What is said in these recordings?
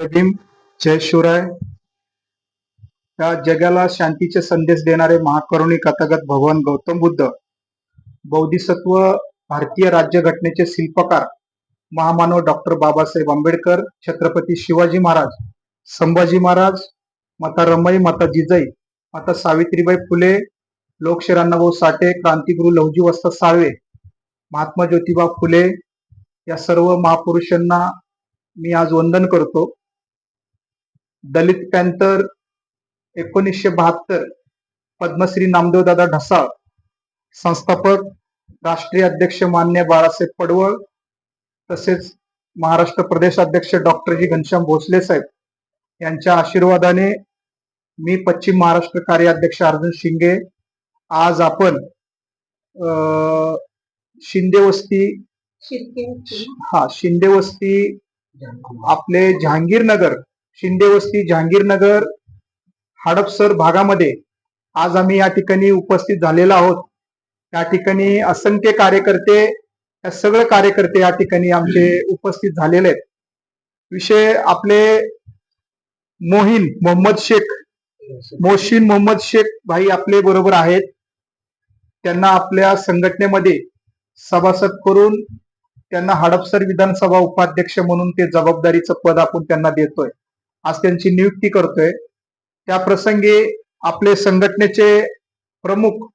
भीम, जय शिवराय. या जगाला शांतीचे संदेश देणारे महाकरुणी कथागत भगवान गौतम बुद्ध, बौद्धिसत्व, भारतीय राज्यघटनेचे शिल्पकार महामानव डॉक्टर बाबासाहेब आंबेडकर, छत्रपती शिवाजी महाराज, संभाजी महाराज, माता रमाई, माता जिजाई, माता सावित्रीबाई फुले, लोकशाहीर अण्णाभाऊ साठे, क्रांतिगुरु लहुजी वसंत साळवे, महात्मा ज्योतिबा फुले या सर्व महापुरुषांना मी आज वंदन करतो. दलित पॅंथर 1972, पद्मश्री नामदेवदादा ढसाळ, संस्थापक राष्ट्रीय अध्यक्ष मान्य बाळासाहेब पडवळ, तसेच महाराष्ट्र प्रदेश अध्यक्ष डॉक्टर जी घनश्याम भोसले साहेब यांच्या आशीर्वादाने मी पश्चिम महाराष्ट्र कार्याध्यक्ष अर्जुन शिंगे आज आपण शिंदे वस्ती आपले जहांगीरनगर, शिंदे वस्ती जहांगीरनगर हडपसर भागामध्ये आज आम्ही या ठिकाणी उपस्थित झालेलो आहोत. या ठिकाणी असंख्य कार्यकर्ते, सगळे कार्यकर्ते या ठिकाणी आमचे उपस्थित झालेले आहेत. विषय आपले मोहसिन मोहम्मद शेख भाई आपले बरोबर आहेत. त्यांना आपल्या संघटनेमध्ये सभासद करून त्यांना हडपसर विधानसभा उपाध्यक्ष म्हणून ते जबाबदारीचं पद आपण त्यांना देतोय. आज त्यांची नियुक्ती करतोय. त्या प्रसंगी आपले संघटनेचे प्रमुख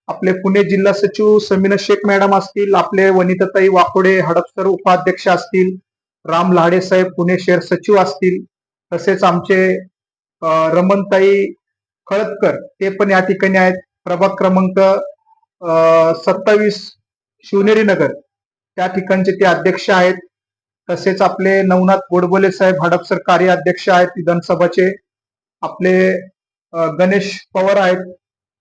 आपले पुणे जिल्हा सचिव समीना शेख मॅडम असतील, आपले वनिताताई वाकोडे हडपसर उपाध्यक्ष असतील, राम लहाडे साहेब पुणे शहर सचिव असतील, तसेच आमचे रमणताई खळदकर ते पण या ठिकाणी आहेत. प्रभाग क्रमांक 27 शिवनेरी नगर त्या ठिकाणचे ते अध्यक्ष आहेत. तसेच आपले नवनाथ गोडबोले साहेब हडपसर कार्य अध्यक्ष आहेत विधानसभाचे. आपले गणेश पवार आहेत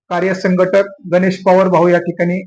कार्य संघटक, गणेश पवार भाऊ या ठिकाणी